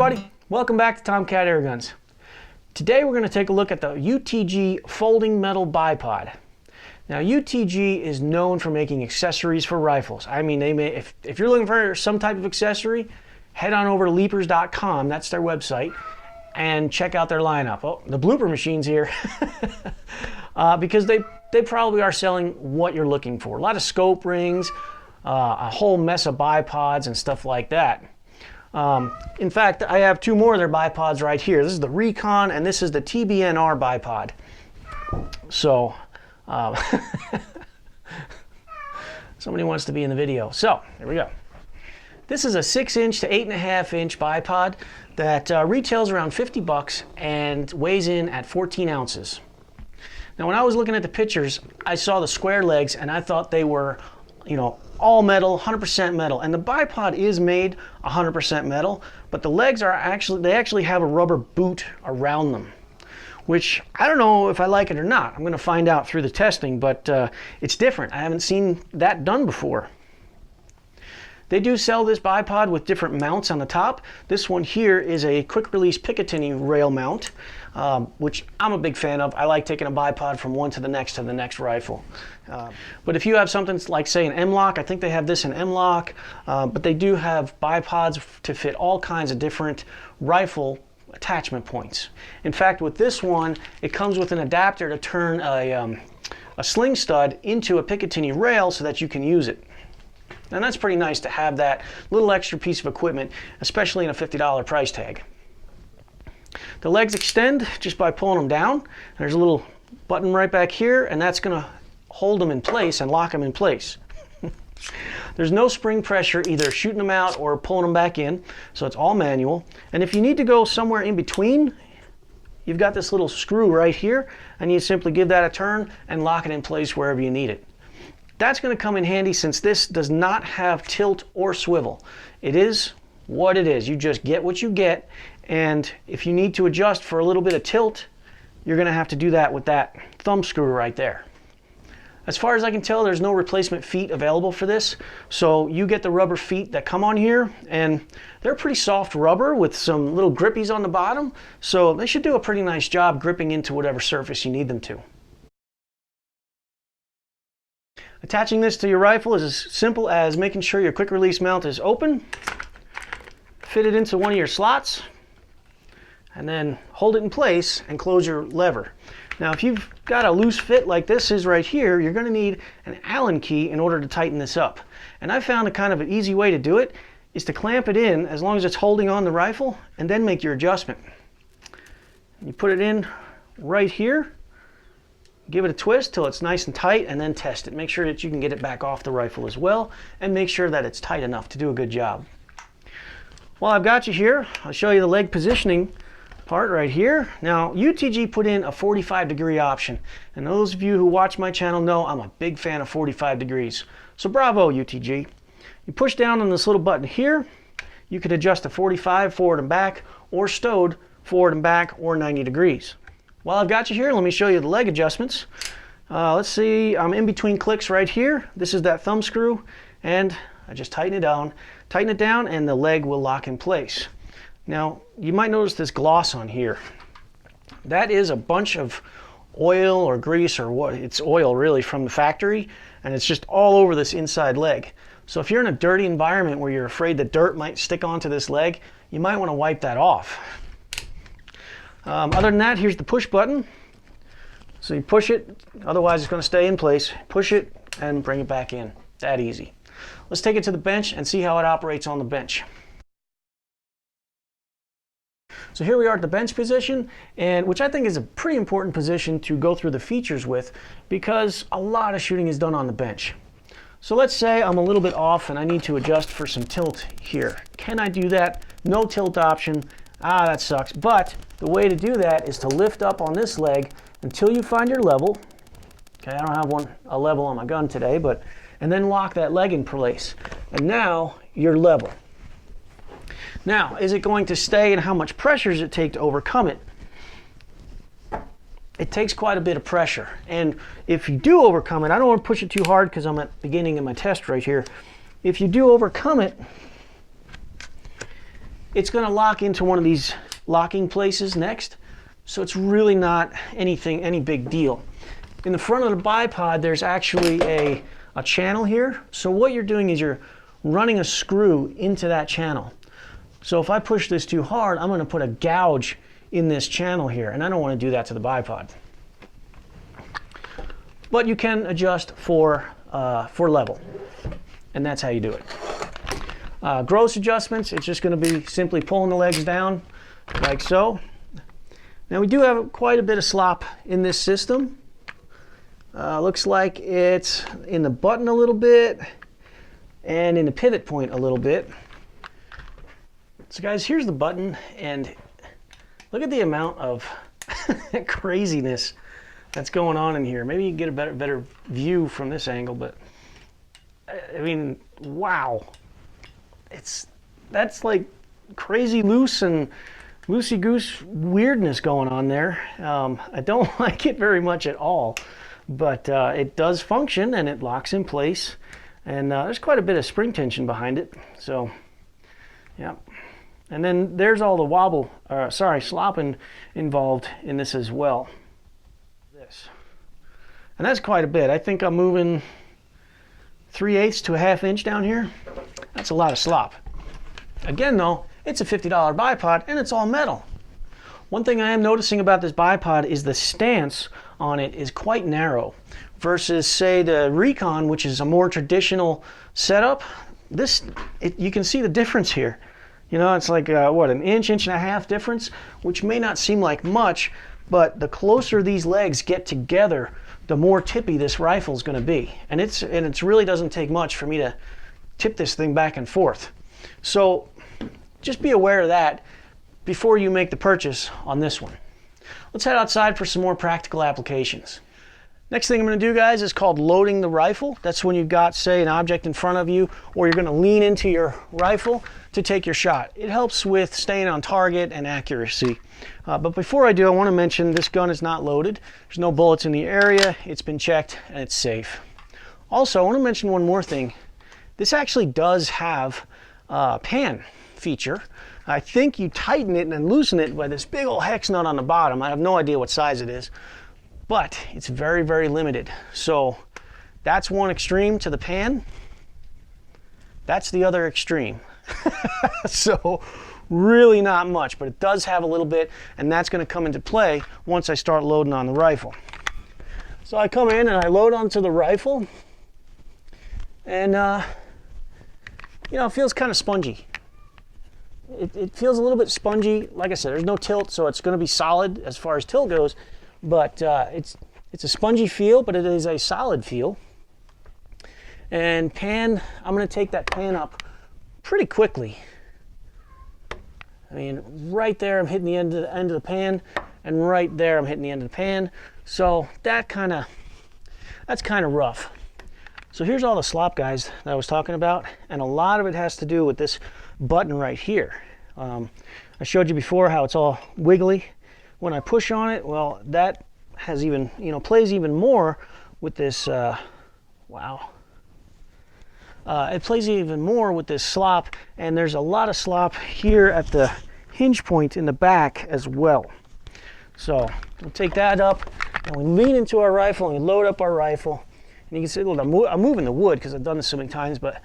everybody, welcome back to Tomcat Air Guns. Today we're going to take a look at the UTG Folding Metal Bipod. Now UTG is known for making accessories for rifles. I mean, if you're looking for some type of accessory, head on over to leapers.com, that's their website, and check out their lineup. Oh, the blooper machine's here. Because they probably are selling what you're looking for. A lot of scope rings, a whole mess of bipods and stuff like that. In fact, I have two more of their bipods right here. This is the Recon and this is the TBNR bipod. So, somebody wants to be in the video. So, here we go. This is a 6-inch to 8.5-inch bipod that retails around 50 bucks and weighs in at 14 ounces. Now, when I was looking at the pictures, I saw the square legs and I thought they were, you know, all metal, 100% metal. And the bipod is made 100% metal, but the legs are actually have a rubber boot around them, which I don't know if I like it or not. I'm going to find out through the testing, but it's different. I haven't seen that done before. They do sell this bipod with different mounts on the top. This one here is a quick release Picatinny rail mount, which I'm a big fan of. I like taking a bipod from one to the next rifle. But if you have something like, say, an M-LOK, I think they have this in M-LOK, but they do have bipods to fit all kinds of different rifle attachment points. In fact, with this one, it comes with an adapter to turn a sling stud into a Picatinny rail so that you can use it. And that's pretty nice to have that little extra piece of equipment, especially in a $50 price tag. The legs extend just by pulling them down. There's a little button right back here, and that's going to hold them in place and lock them in place. There's no spring pressure either shooting them out or pulling them back in, so it's all manual. And if you need to go somewhere in between, you've got this little screw right here, and you simply give that a turn and lock it in place wherever you need it. That's going to come in handy since this does not have tilt or swivel. It is what it is. You just get what you get, and if you need to adjust for a little bit of tilt, you're going to have to do that with that thumb screw right there. As far as I can tell, there's no replacement feet available for this, so you get the rubber feet that come on here, and they're pretty soft rubber with some little grippies on the bottom, so they should do a pretty nice job gripping into whatever surface you need them to. Attaching this to your rifle is as simple as making sure your quick release mount is open, fit it into one of your slots, and then hold it in place and close your lever. Now, if you've got a loose fit like this is right here, you're going to need an Allen key in order to tighten this up. And I found a kind of an easy way to do it is to clamp it in as long as it's holding on the rifle and then make your adjustment. You put it in right here. Give it a twist till it's nice and tight and then test it. Make sure that you can get it back off the rifle as well and make sure that it's tight enough to do a good job. While I've got you here, I'll show you the leg positioning part right here. Now UTG put in a 45-degree option, and those of you who watch my channel know I'm a big fan of 45 degrees. So bravo UTG. You push down on this little button here, you could adjust to 45 forward and back, or stowed forward and back, or 90 degrees. While I've got you here, let me show you the leg adjustments. Let's see, I'm in between clicks right here. This is that thumb screw, and I just tighten it down, and the leg will lock in place. Now, you might notice this gloss on here. That is a bunch of oil or grease, or what? It's oil really from the factory, and it's just all over this inside leg. So if you're in a dirty environment where you're afraid that dirt might stick onto this leg, you might want to wipe that off. Other than that, here's the push button. So you push it, otherwise it's going to stay in place. Push it and bring it back in. That easy. Let's take it to the bench and see how it operates on the bench. So here we are at the bench position, and which I think is a pretty important position to go through the features with because a lot of shooting is done on the bench. So let's say I'm a little bit off and I need to adjust for some tilt here. Can I do that? No tilt option. Ah, that sucks. But the way to do that is to lift up on this leg until you find your level. Okay, I don't have a level on my gun today, and then lock that leg in place. And now you're level. Now, is it going to stay, and how much pressure does it take to overcome it? It takes quite a bit of pressure. And if you do overcome it, I don't want to push it too hard because I'm at the beginning of my test right here. If you do overcome it, it's going to lock into one of these locking places next. So it's really not any big deal. In the front of the bipod, there's actually a channel here. So what you're doing is you're running a screw into that channel. So if I push this too hard, I'm going to put a gouge in this channel here, and I don't want to do that to the bipod. But you can adjust for level, and that's how you do it. Gross adjustments, it's just going to be simply pulling the legs down like so. Now we do have quite a bit of slop in this system. Looks like it's in the button a little bit and in the pivot point a little bit. So guys, here's the button, and look at the amount of craziness that's going on in here. Maybe you can get a better view from this angle, but I mean, wow. That's like crazy loose and loosey-goose weirdness going on there. I don't like it very much at all, but it does function and it locks in place, and there's quite a bit of spring tension behind it. So yeah, and then there's all the slop involved in this as well. And that's quite a bit. I think I'm moving 3/8 to a 1/2 inch down here. That's a lot of slop. Again though, it's a $50 bipod and it's all metal. One thing I am noticing about this bipod is the stance on it is quite narrow versus say the Recon, which is a more traditional setup. You can see the difference here. You know, it's like what, an inch and a half difference, which may not seem like much, but the closer these legs get together, the more tippy this rifle is going to be. And it really doesn't take much for me to tip this thing back and forth. So just be aware of that before you make the purchase on this one. Let's head outside for some more practical applications. Next thing I'm going to do, guys, is called loading the rifle. That's when you've got, say, an object in front of you, or you're going to lean into your rifle to take your shot. It helps with staying on target and accuracy. But before I do, I want to mention this gun is not loaded. There's no bullets in the area. It's been checked and it's safe. Also, I want to mention one more thing. This actually does have a pan feature. I think you tighten it and then loosen it by this big old hex nut on the bottom. I have no idea what size it is, but it's very, very limited. So that's one extreme to the pan. That's the other extreme. So really not much, but it does have a little bit, and that's going to come into play once I start loading on the rifle. So I come in and I load onto the rifle, and you know, it feels kind of spongy. It feels a little bit spongy. Like I said, there's no tilt, so it's going to be solid as far as tilt goes, but it's a spongy feel, but it is a solid feel. And pan, I'm going to take that pan up pretty quickly. I mean, right there I'm hitting the end of the pan, and right there I'm hitting the end of the pan. So that's kind of rough. So here's all the slop, guys, that I was talking about, and a lot of it has to do with this button right here. I showed you before how it's all wiggly. When I push on it, well, that has even, you know, plays even more with this, wow. It plays even more with this slop, and there's a lot of slop here at the hinge point in the back as well. So we'll take that up, and we lean into our rifle, and we load up our rifle. And you can see, look, I'm moving the wood because I've done this so many times, but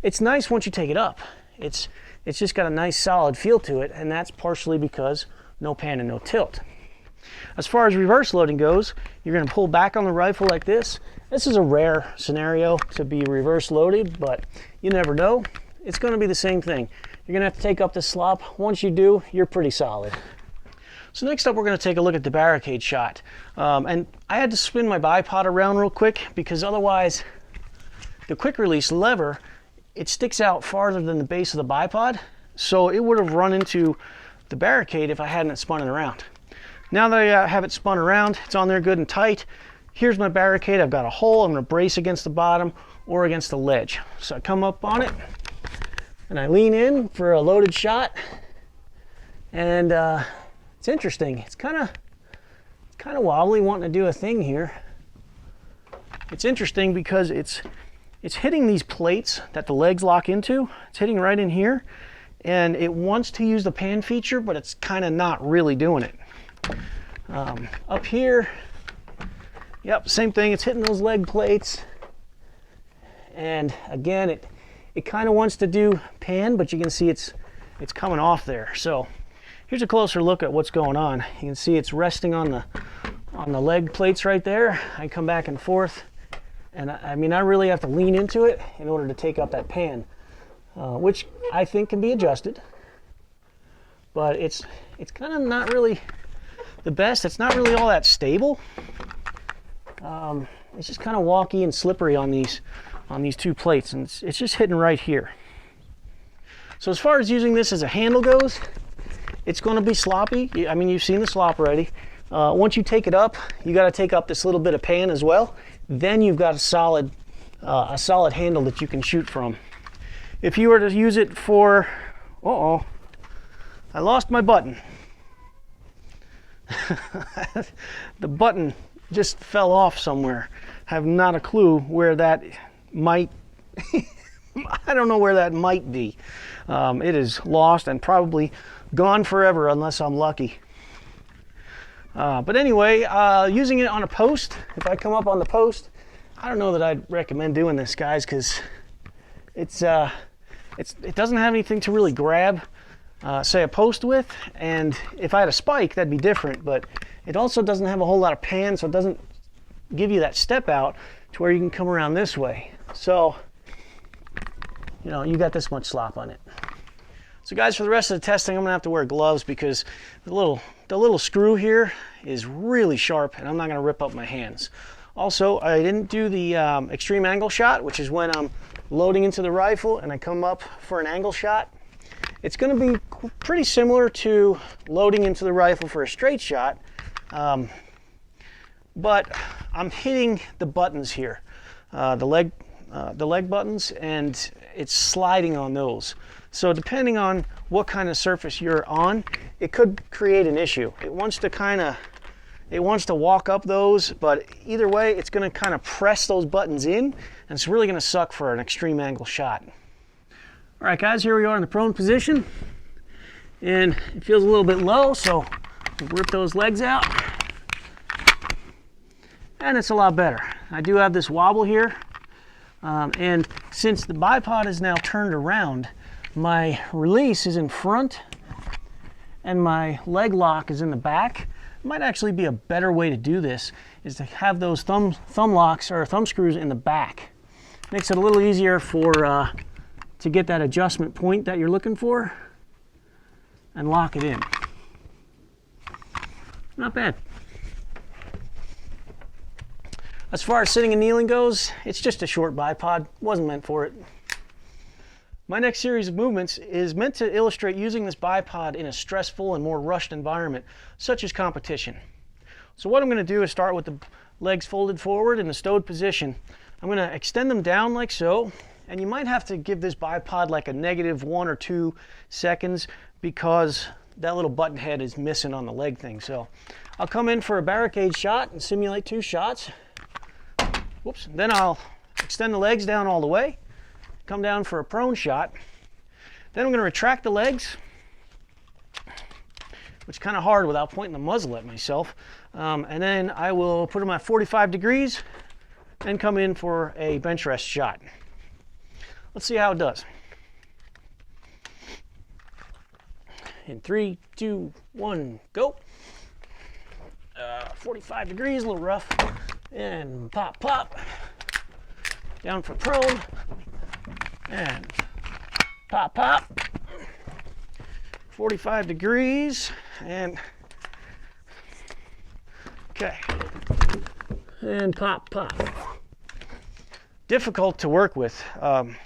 it's nice once you take it up. It's just got a nice solid feel to it, and that's partially because no pan and no tilt. As far as reverse loading goes, you're going to pull back on the rifle like this. This is a rare scenario to be reverse loaded, but you never know. It's going to be the same thing. You're going to have to take up the slop. Once you do, you're pretty solid. So next up, we're going to take a look at the Barricade shot. And I had to spin my bipod around real quick because otherwise the quick release lever, it sticks out farther than the base of the bipod. So it would have run into the Barricade if I hadn't spun it around. Now that I have it spun around, it's on there good and tight. Here's my Barricade. I've got a hole. I'm going to brace against the bottom or against the ledge. So I come up on it and I lean in for a loaded shot. And it's interesting. It's kind of wobbly, wanting to do a thing here. It's interesting because it's it's hitting these plates that the legs lock into. It's hitting right in here, and it wants to use the pan feature, but it's kind of not really doing it. Up here, yep, same thing. It's hitting those leg plates, and again, it kind of wants to do pan, but you can see it's coming off there. So here's a closer look at what's going on. You can see it's resting on the leg plates right there. I come back and forth, and I mean, I really have to lean into it in order to take up that pan, which I think can be adjusted, but it's kind of not really the best. It's not really all that stable. It's just kind of wonky and slippery on these two plates, and it's just hitting right here. So as far as using this as a handle goes, it's going to be sloppy. I mean, you've seen the slop already. Once you take it up, you got to take up this little bit of pan as well. Then you've got a solid handle that you can shoot from. If you were to use it for, I lost my button. The button just fell off somewhere. Have not a clue where that might. I don't know where that might be. It is lost and probably gone forever unless I'm lucky. But anyway, using it on a post, if I come up on the post, I don't know that I'd recommend doing this, guys, because it doesn't have anything to really grab, say, a post with. And if I had a spike, that'd be different, but it also doesn't have a whole lot of pan, so it doesn't give you that step out to where you can come around this way. So, you know, you got this much slop on it. So guys, for the rest of the testing, I'm gonna have to wear gloves because the little screw here is really sharp, and I'm not gonna rip up my hands. Also, I didn't do the extreme angle shot, which is when I'm loading into the rifle and I come up for an angle shot. It's gonna be pretty similar to loading into the rifle for a straight shot, but I'm hitting the buttons here, the leg buttons, and it's sliding on those. So depending on what kind of surface you're on, it could create an issue. It wants to walk up those, but either way, it's going to kind of press those buttons in, and it's really going to suck for an extreme angle shot. All right, guys, here we are in the prone position, and it feels a little bit low, so we'll rip those legs out, and it's a lot better. I do have this wobble here, and since the bipod is now turned around, my release is in front and my leg lock is in the back. It might actually be a better way to do this is to have those thumb locks or thumb screws in the back. Makes it a little easier to get that adjustment point that you're looking for and lock it in. Not bad. As far as sitting and kneeling goes, it's just a short bipod. Wasn't meant for it. My next series of movements is meant to illustrate using this bipod in a stressful and more rushed environment, such as competition. So what I'm going to do is start with the legs folded forward in the stowed position. I'm going to extend them down like so, and you might have to give this bipod like a -1 or 2 seconds because that little button head is missing on the leg thing. So I'll come in for a barricade shot and simulate 2 shots. Whoops. Then I'll extend the legs down all the way, come down for a prone shot. Then I'm going to retract the legs, which is kind of hard without pointing the muzzle at myself. And then I will put them at 45 degrees and come in for a bench rest shot. Let's see how it does. In 3, 2, 1, go. 45 degrees, a little rough. And pop, pop. Down for prone. And pop, pop. 45 degrees. And okay. And pop, pop. Difficult to work with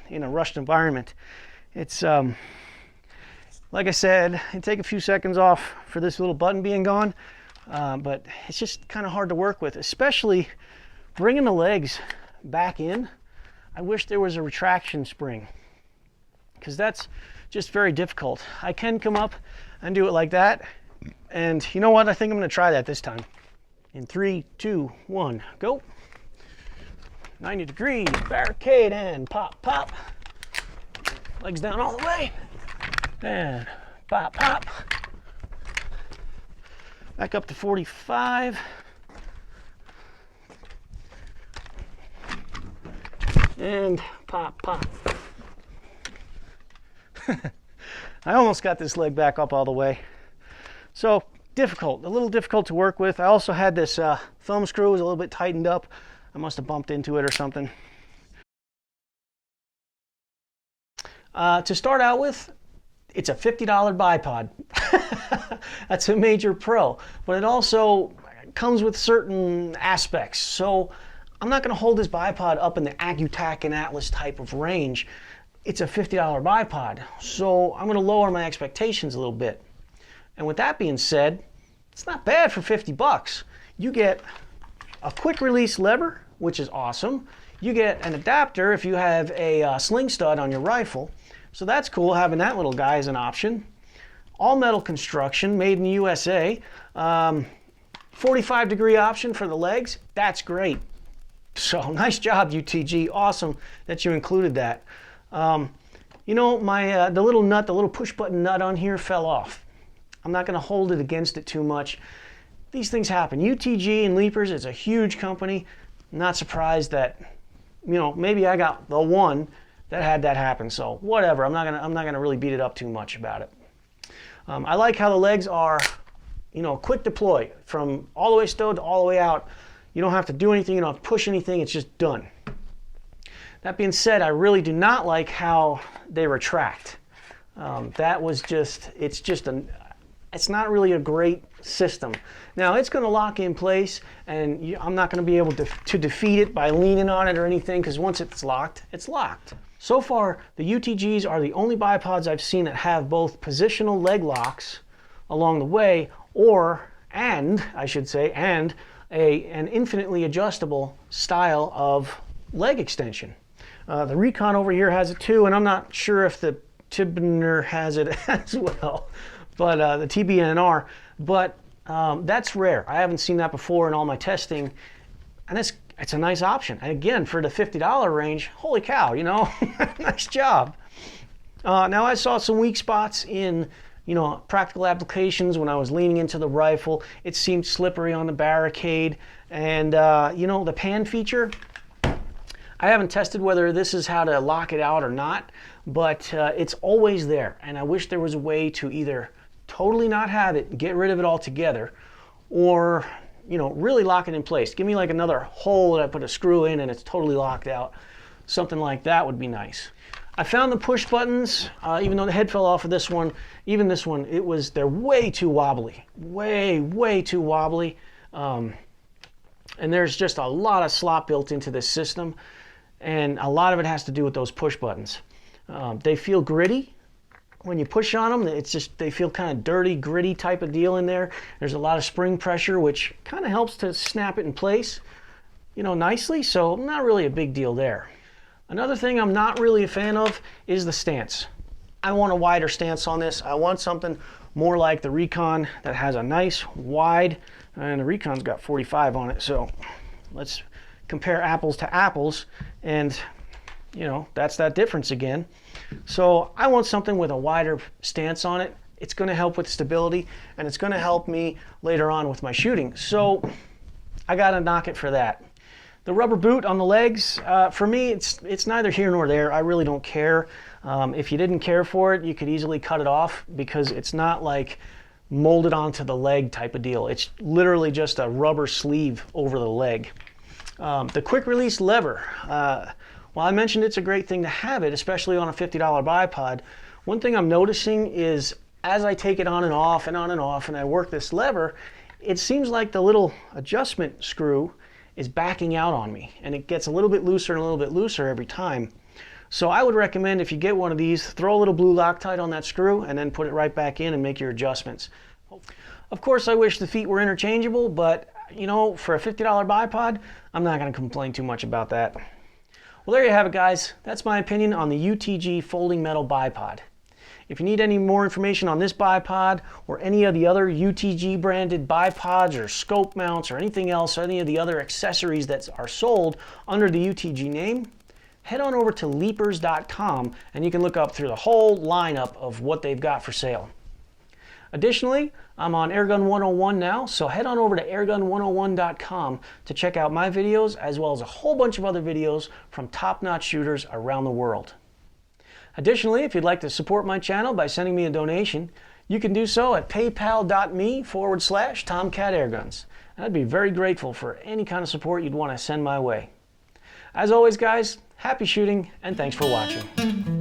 in a rushed environment. It's like I said, it take a few seconds off for this little button being gone, but it's just kind of hard to work with, especially bringing the legs back in. I wish there was a retraction spring because that's just very difficult. I can come up and do it like that, and you know what? I think I'm going to try that this time. In 3, 2, 1, go. 90 degrees, barricade, and pop, pop. Legs down all the way, and pop, pop. Back up to 45. And pop, pop. I almost got this leg back up all the way. So difficult, a little difficult to work with. I also had this thumb screw was a little bit tightened up. I must have bumped into it or something. To start out with, it's a $50 bipod. That's a major pro, but it also comes with certain aspects. So I'm not going to hold this bipod up in the accu-tac and Atlas type of range. It's a $50 bipod, so I'm going to lower my expectations a little bit. And with that being said, it's not bad for 50 bucks. You get a quick release lever, which is awesome. You get an adapter if you have a sling stud on your rifle. So that's cool, having that little guy as an option. All metal construction, made in the USA. 45-degree option for the legs. That's great. So nice job, UTG. Awesome that you included that. You know, the little nut, the little push button nut on here fell off. I'm not going to hold it against it too much. These things happen. UTG and Leapers, it's a huge company. Not surprised that, you know, maybe I got the one that had that happen. So whatever. I'm not gonna really beat it up too much about it. I like how the legs are, you know, quick deploy from all the way stowed to all the way out. You don't have to do anything. You don't have to push anything. It's just done. That being said, I really do not like how they retract. That was just, it's not really a great system. Now it's going to lock in place, and I'm not going to be able to defeat it by leaning on it or anything, because once it's locked, it's locked. So far, the UTGs are the only bipods I've seen that have both positional leg locks along the way, and an infinitely adjustable style of leg extension. The Recon over here has it too, and I'm not sure if the Tibner has it as well, but the TBNR, but that's rare. I haven't seen that before in all my testing, and it's a nice option. And again, for the $50 range, holy cow, you know, nice job. Now I saw some weak spots in, you know, practical applications when I was leaning into the rifle. It seemed slippery on the Barricade, and you know, the pan feature, I haven't tested whether this is how to lock it out or not, but it's always there, and I wish there was a way to either totally not have it, get rid of it altogether, or, you know, really lock it in place. Give me like another hole that I put a screw in and it's totally locked out. Something like that would be nice. I found the push buttons, even though the head fell off of this one, even this one, they're way too wobbly, way too wobbly. And there's just a lot of slop built into this system, and a lot of it has to do with those push buttons. They feel gritty. When you push on them, it's just, they feel kind of dirty, gritty type of deal in there. There's a lot of spring pressure, which kind of helps to snap it in place, you know, nicely. So not really a big deal there. Another thing I'm not really a fan of is the stance. I want a wider stance on this. I want something more like the Recon that has a nice wide, and the Recon's got 45 on it. So let's compare apples to apples, and you know, that's that difference again. So I want something with a wider stance on it. It's going to help with stability, and it's going to help me later on with my shooting. So I got to knock it for that. The rubber boot on the legs, for me, it's neither here nor there. I really don't care. If you didn't care for it, you could easily cut it off, because it's not like molded onto the leg type of deal. It's literally just a rubber sleeve over the leg. The quick release lever. While I mentioned it's a great thing to have it, especially on a $50 bipod, one thing I'm noticing is as I take it on and off and on and off, and I work this lever, it seems like the little adjustment screw is backing out on me, and it gets a little bit looser and a little bit looser every time. So I would recommend, if you get one of these, throw a little blue Loctite on that screw and then put it right back in and make your adjustments. Of course, I wish the feet were interchangeable, but you know, for a $50 bipod, I'm not going to complain too much about that. Well, there you have it, guys. That's my opinion on the UTG Folding Metal Bipod. If you need any more information on this bipod or any of the other UTG branded bipods or scope mounts or anything else, or any of the other accessories that are sold under the UTG name, head on over to leapers.com and you can look up through the whole lineup of what they've got for sale. Additionally, I'm on Airgun 101 now, so head on over to airgun101.com to check out my videos as well as a whole bunch of other videos from top-notch shooters around the world. Additionally, if you'd like to support my channel by sending me a donation, you can do so at paypal.me/TomcatAirguns. And I'd be very grateful for any kind of support you'd want to send my way. As always, guys, happy shooting and thanks for watching.